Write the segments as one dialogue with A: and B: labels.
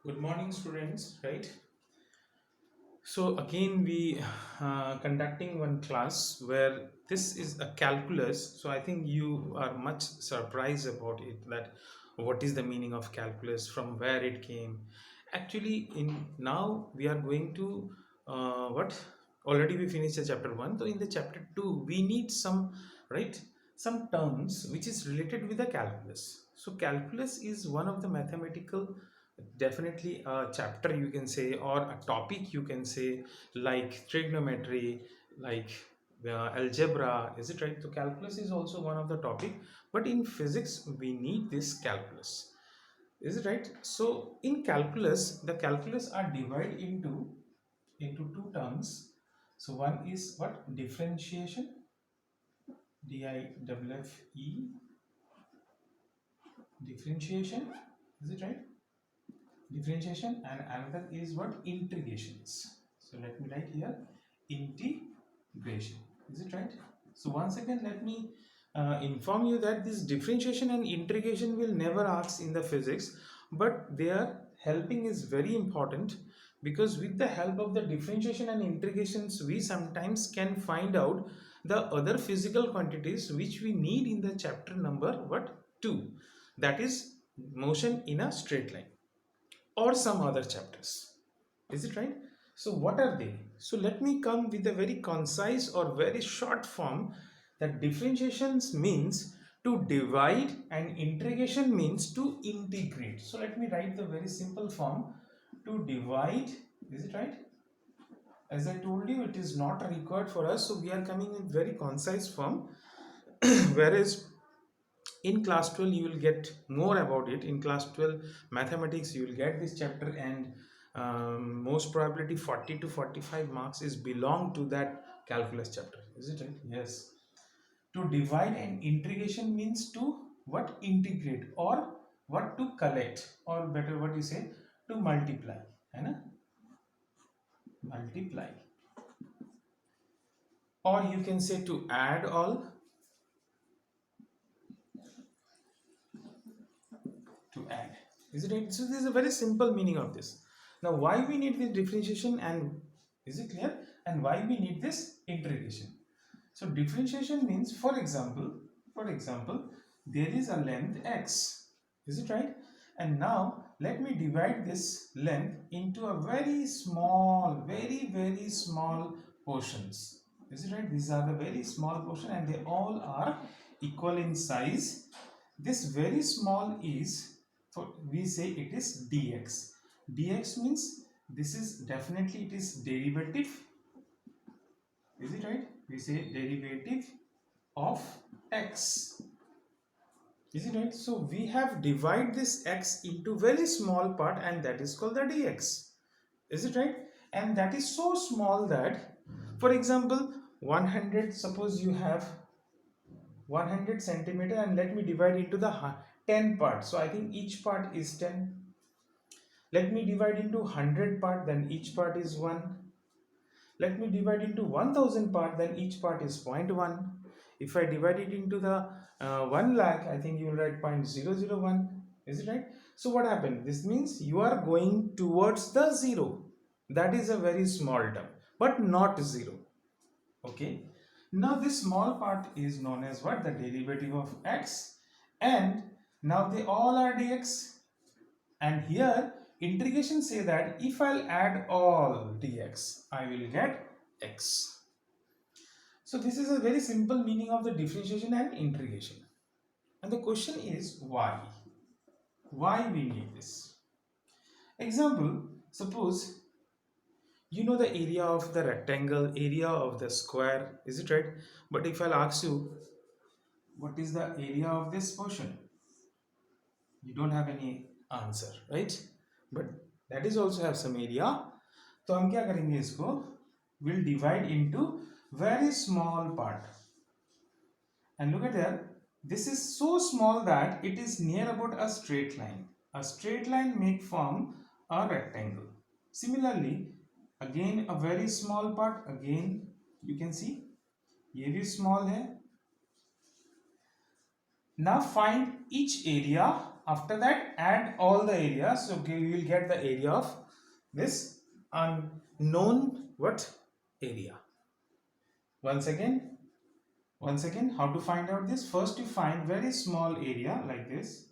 A: Good morning, students. Right. So again, we conducting one class where this is a calculus. So I think you are much surprised about it. That what is the meaning of calculus? From where it came? Actually, in now we are going to what? Already we finished the chapter one. So in the chapter two, we need some right some terms which is related with the calculus. So calculus is one of the mathematical, definitely a chapter you can say, or a topic you can say, like trigonometry, like algebra. Is it right? So calculus is also one of the topic, but in physics we need this calculus. Is it right? So in calculus, the calculus are divided into two terms. So one is what? Differentiation, DIFFE, differentiation. Is it right? Differentiation, and another is what? Integrations. So let me write here integration. Is it right? So once again, let me inform you that this differentiation and integration will never ask in the physics, but their helping is very important, because with the help of the differentiation and integrations we sometimes can find out the other physical quantities which we need in the chapter number what 2, that is motion in a straight line, or some other chapters. Is it right? So what are they? So let me come with a very concise or very short form, that differentiations means to divide and integration means to integrate. So let me write the very simple form. To divide, is it right? As I told you, it is not required for us, so we are coming in very concise form. Whereas in class 12 you will get more about it. In class 12 mathematics you will get this chapter, and most probability 40 to 45 marks is belong to that calculus chapter. Is it right? Yes. To divide and integration means to what? Integrate, or what? To collect, or better what you say, to multiply. है ना? Multiply, or you can say to add all, to add. Is it right? So this is a very simple meaning of this. Now why we need this differentiation, and is it clear? And why we need this integration? So differentiation means, for example, there is a length x. Is it right? And now let me divide this length into a very small, very small portions. Is it right? These are the very small portion, and they all are equal in size. This very small is, for we say it is dx. Dx means this is definitely, it is derivative. Is it right? We say derivative of x. Is it right? So we have divided this x into very small part, and that is called the dx. Is it right? And that is so small that, for example, 100, suppose you have 100 centimeter, and let me divide into the 10 parts. So I think each part is 10. Let me divide into 100 part, then each part is 1. Let me divide into 1000 part, then each part is 0.1. If I divide it into the 1 lakh, I think you will write 0.001. Is it right? So what happened? This means you are going towards the 0. That is a very small term, but not 0. Okay. Now this small part is known as what? The derivative of x. And now they all are dx. And here integration say that if I'll add all dx, I will get x. So this is a very simple meaning of the differentiation and integration. And the question is why? Why we need this? Example, suppose you know the area of the rectangle, area of the square, is it right? But if I'll ask you, what is the area of this portion? You don't have any answer, right? But that is also have some area. तो हम क्या करेंगे इसको? We'll divide into very small part. And look at there. This is so small that it is near about a straight line. A straight line may form a rectangle. Similarly, again a very small part. Again you can see ये भी small है. Now find each area After that, add all the areas. So you will get the area of this unknown what area. Once again, how to find out this? First, you find very small area like this.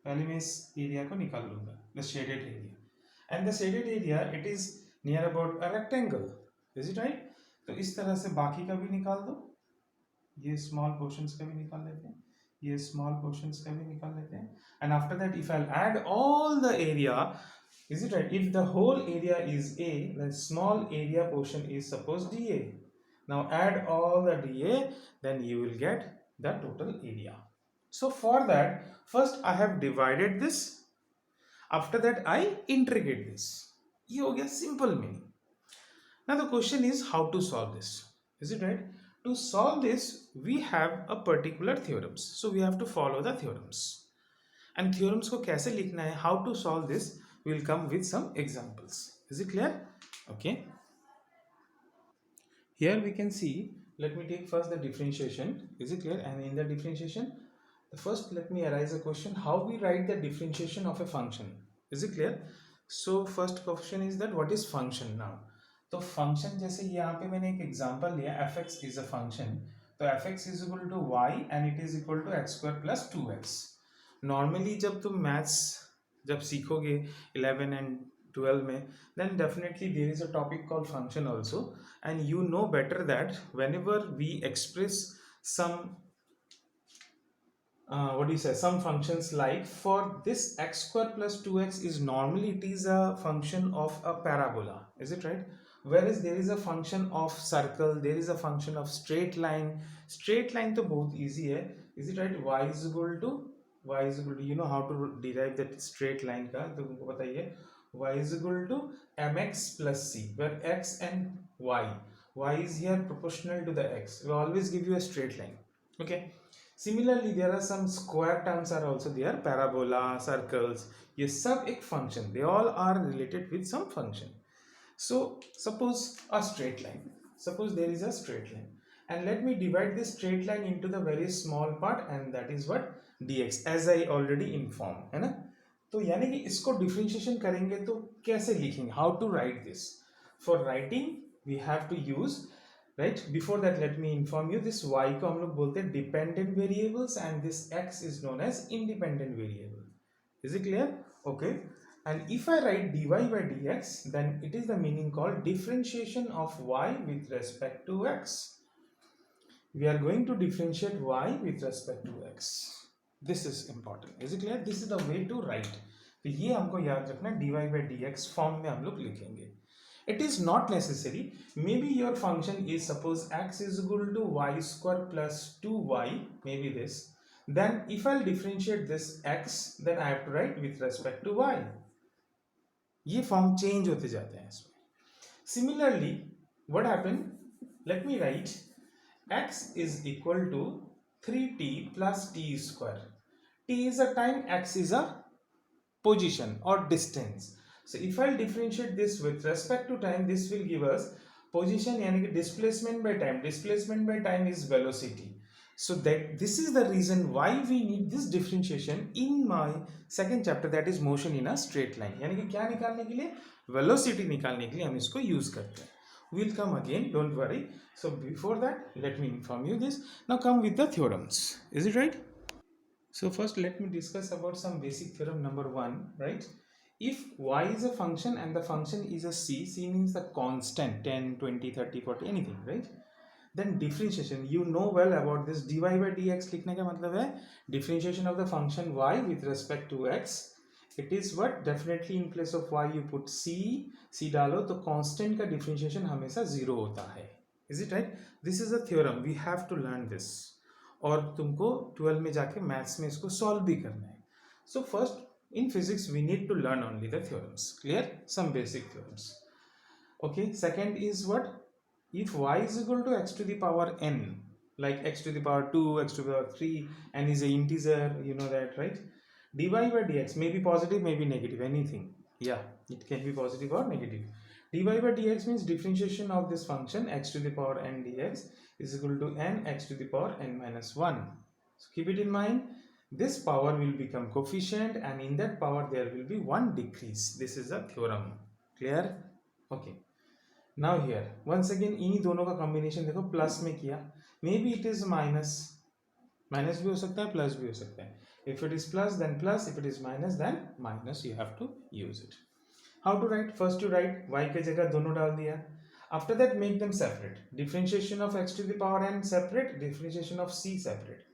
A: पहले मैं इस area को निकाल लूंगा, the shaded area, and the shaded area it is near about a rectangle, is it right? तो इस तरह से बाकी का भी निकाल दो, ये small portions का भी निकाल लेते हैं, ये small portions का भी निकाल लेते हैं, and after that if I'll add all the area, is it right? If the whole area is A, then small area portion is suppose dA. Now add all the dA, then you will get the total area. So for that, first I have divided this, after that I integrate this. ये हो गया simple meaning. Now the question is how to solve this, is it right? To solve this, we have a particular theorems, so we have to follow the theorems. And theorems को कैसे लिखना है, how to solve this, we will come with some examples. Is it clear? Okay. Here we can see, let me take first the differentiation. Is it clear? And in the differentiation, first let me arise a question, how we write the differentiation of a function. Is it clear? So first question is that what is function now? तो function जैसे यहाँ पे मैंने एक example लिया, fx is a function, तो fx is equal to y and it is equal to x square plus 2x. Normally जब तुम maths जब सीखोगे 11 and 12 में, then definitely there is a topic called function also, and you know better that whenever we express some what do you say, some functions, like for this x square plus 2x is normally it is a function of a parabola, is it right? Whereas there is a function of circle, there is a function of straight line. Straight line to both easy hai, is it right? Y is equal to you know how to derive that straight line ka, to तुमको बताइए, y is equal to mx plus c, where x and y is here proportional to the x, we always give you a straight line. Okay. Similarly, there are some square terms are also there, parabola, circles, ये सब एक function, they all are related with some function. So suppose a straight line, suppose there is a straight line, and let me divide this straight line into the very small part, and that is what dx, as I already informed, है ना? तो यानी कि इसको differentiation करेंगे तो कैसे लिखेंगे, how to write this? For writing we have to use, right? Before that let me inform you, this y को हम लोग बोलते हैं dependent variables and this x is known as independent variable. Is it clear? Okay. And if I write dy by dx, then it is the meaning called differentiation of y with respect to x. We are going to differentiate y with respect to x. This is important. Is it clear? This is the way to write. तो ये हमको याद रखना, dy by dx form में हम लोग लिखेंगे. It is not necessary. Maybe your function is suppose x is equal to y square plus 2y, maybe this. Then if I'll differentiate this x, then I have to write with respect to y. ये form change होते जाते हैं इसमें. Similarly, what happened? Let me write x is equal to 3t plus t square. T is a time, x is a position or distance. So if I differentiate this with respect to time, this will give us position, यानी कि displacement by time. Displacement by time is velocity. So that this is the reason why we need this differentiation in my second chapter, that is motion in a straight line. यानी कि क्या निकालने के लिए, velocity निकालने के लिए हम इसको use करते हैं. We'll come again, don't worry. So before that, let me inform you this. Now come with the theorems. Is it right? So first let me discuss about some basic theorem number 1, right? If y is a function and the function is a c means the constant 10, 20, 30, 40, anything, right? Then differentiation, you know well about this, dy by dx लिखने का मतलब है differentiation of the function y with respect to x. It is what, definitely in place of y you put c डालो तो constant का differentiation हमेशा 0 होता है. Is it right? This is a theorem, we have to learn this. और तुमको 12 में जाके मैथ्स में इसको सॉल्व भी करना है. So first in physics we need to learn only the theorems. Clear? Some basic theorems. Okay. Second is what? If y is equal to x to the power n, like x to the power 2, x to the power 3, n is an integer, you know that, right? Dy by dx may be positive, may be negative, anything. Yeah, it can be positive or negative. Dy by dx means differentiation of this function x to the power n dx is equal to n x to the power n minus 1. So keep it in mind. this power will become coefficient, and in that power there will be one decrease. This is a theorem. Clear? Okay. Now here once again इन्हीं दोनों का combination देखो, plus में किया, maybe it is minus, minus भी हो सकता है प्लस भी हो सकता है. If it is plus then plus, if it is minus then minus. You have to use it. How to write? First you write y के जगह दोनों डाल दिया. After that make them separate. Differentiation of x to the power n separate, differentiation of c separate.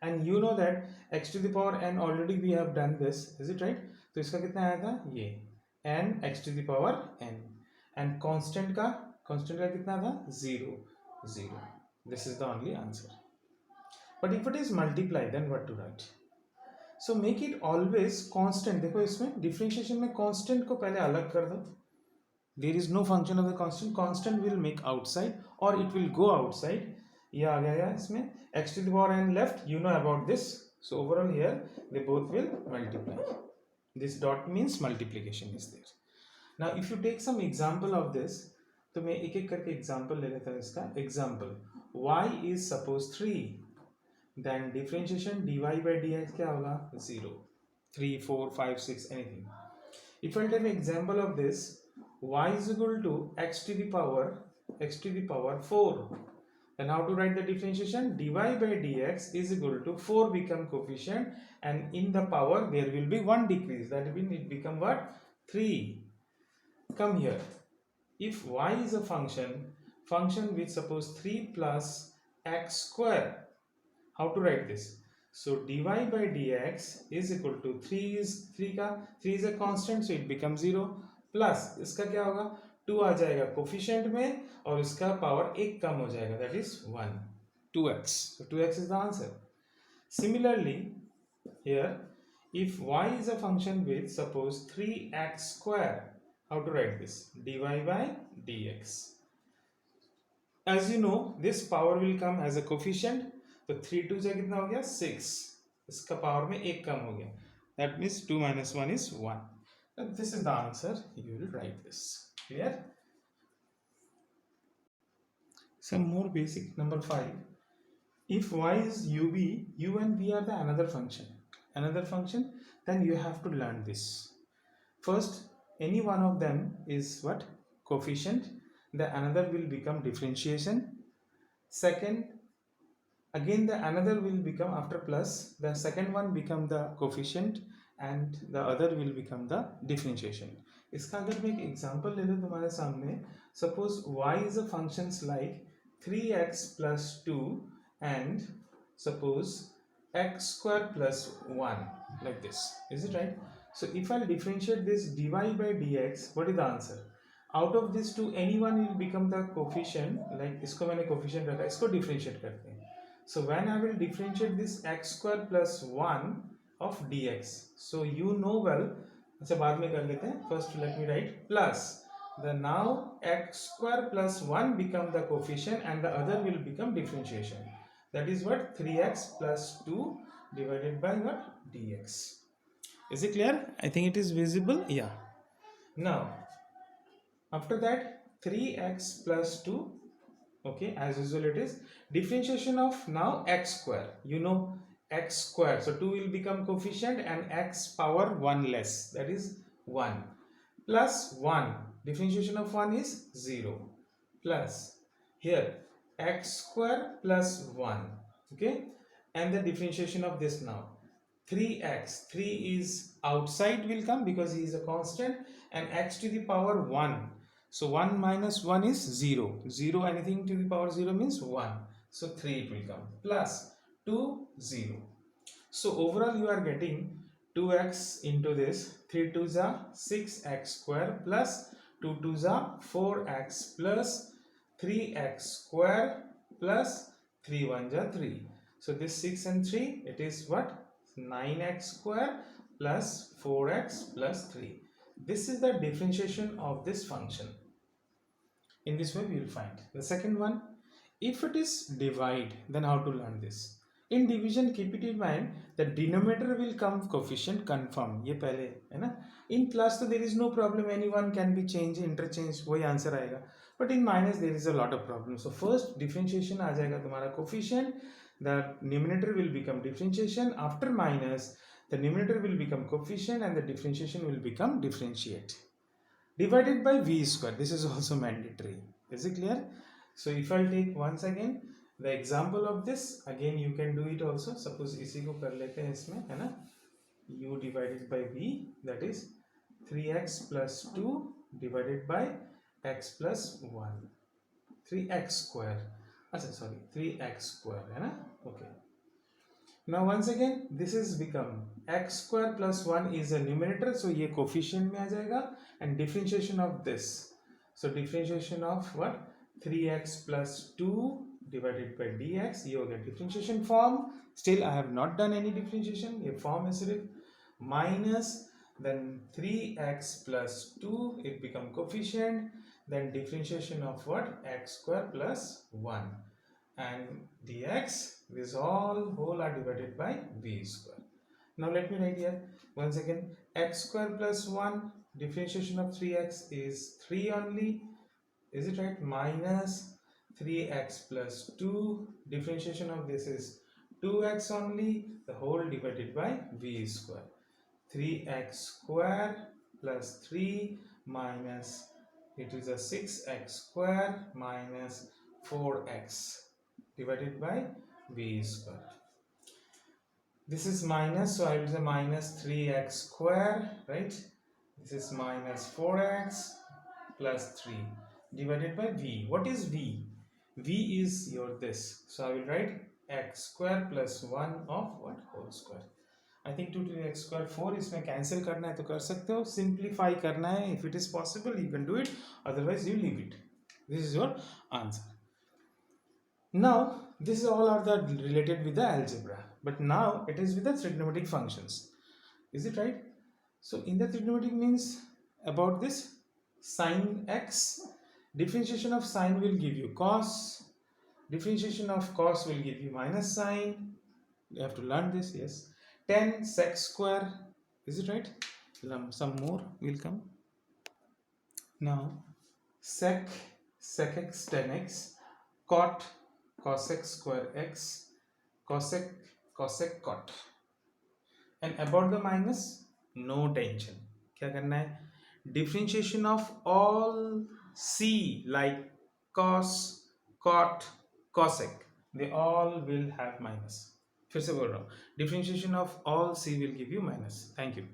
A: And you know that x to the power n already we have done this. Is it right? तो इसका कितना आया था? ये n x to the power n. And constant का कितना था? 0 0. This is the only answer. But if it is multiply then what to write? So make it always constant. देखो इसमें differentiation में constant को पहले अलग कर दो. There is no function of the constant. Constant will make outside or it will go outside. ये आ गया इसमें x to the power n left. You know about this. So overall here they both will multiply. This dot means multiplication is there. Now if you take some example of this, तो मैं एक एक करके example ले लेता हूँ इसका. Example, y is suppose 3. Then differentiation dy by dx क्या होगा? 0, 3, 4, 5, 6, anything. If I take an example of this, y is equal to x to the power 4. Then how to write the differentiation? Dy by dx is equal to 4 become coefficient, and in the power there will be one decrease. That means it become what? 3. Come here. If y is a function with suppose 3 plus x square. How to write this? So dy by dx is equal to 3 is a constant, so it becomes 0, plus इसका क्या होगा? 2 आ जाएगा coefficient में और इसका power 1 कम हो जाएगा, that is 1, 2x. So 2x is the answer. Similarly here, if y is a function with suppose 3x square, how to write this? Dy by dx. As you know, this power will come as a coefficient. तो 3 2 से कितना हो गया? 6. इसका power में 1 कम हो गया. That means 2 minus 1 is 1. This is the answer. You will write this. Clear? Some more basic. Number 5. If y is ub, u and v are the another function, then you have to learn this. First, any one of them is what? Coefficient. The another will become differentiation. Second, again the another will become after plus, the second one become the coefficient and the other will become the differentiation. इसका अगर मैं एक example ले लूँ तुम्हारे सामने, suppose y is a functions like 3x plus 2 and suppose x square plus 1, like this. Is it right? So if I differentiate this dy by dx, what is the answer? Out of these two, any one will become the coefficient. Like इसको मैंने coefficient रखा, इसको differentiate करते हैं. So when I will differentiate this x square plus 1 of dx, so you know well, अच्छा बाद में कर लेते हैं. First let me write plus. Then now x square plus 1 become the coefficient and the other will become differentiation. That is what? 3x plus 2 divided by what? dx. Is it clear? I think it is visible. Yeah. Now after that 3x plus 2. Okay, as usual it is differentiation of now x square. You know x square, so 2 will become coefficient and x power 1 less, that is 1, plus 1. Differentiation of 1 is 0, plus here x square plus 1. Okay, and the differentiation of this now 3x, 3 is outside will come because he is a constant, and x to the power 1. So 1 minus 1 is 0. 0, anything to the power 0 means 1. So 3 it will come. Plus 2, 0. So overall you are getting 2x into this. 3 2s are 6x square plus 2 2s are 4x plus 3x square plus 3 1s are 3. So this 6 and 3, it is what? 9x square plus 4x plus 3. This is the differentiation of this function. In this way we will find. The second one, if it is divide, then how to learn this? In division, keep it in mind that denominator will come coefficient confirm. ये पहले है ना. In plus तो there is no problem, anyone can be changed, interchange, वही answer आएगा. But in minus there is a lot of problems. So first differentiation आ जाएगा तुम्हारा coefficient, the numerator will become differentiation. After minus, the numerator will become coefficient and the differentiation will become differentiate. Divided by v square. This is also mandatory. Is it clear? So if I'll take once again the example of this, again you can do it also. Suppose इसी को कर लेते हैं इसमें, है ना? U divided by v, that is 3x plus 2 divided by x plus 1. 3x square. अच्छा sorry, 3x square है ना? Okay. Now once again this is become x square plus 1 is a numerator, so ये coefficient में आ जाएगा, and differentiation of this, so differentiation of what, 3x plus 2 divided by dx, ये हो गया differentiation form. Still I have not done any differentiation, ये form है सिर्फ, minus then 3x plus 2, it become coefficient, then differentiation of what, x square plus 1, and dx, this all whole are divided by v square. Now let me write here once again, x square plus 1, differentiation of 3x is 3 only, is it right, minus 3x plus 2, differentiation of this is 2x only, the whole divided by v square. 3x square plus 3 minus, it is a 6x square minus 4x divided by v square. This is minus, so I will say minus 3x square, right? This is minus 4x plus 3 divided by v. What is v? V is your this, so I will write x square plus 1 of what, whole square. I think 2 to x square 4, इसमें cancel करना है तो कर सकते हो, simplify करना है, if it is possible you can do it, otherwise you leave it. This is your answer. Now this all are the related with the algebra, but now it is with the trigonometric functions. Is it right? So in the trigonometric means about this sine x, differentiation of sine will give you cos, differentiation of cos will give you minus sine. You have to learn this, yes. 10 sec square, is it right? Some more will come. Now sec x 10x, cot cosec square x, cosec cot, and about the minus, no tension. क्या करना है? Differentiation of all c like cos, cot, cosec, they all will have minus. फिर से बोल रहा हूँ, differentiation of all c will give you minus. Thank you.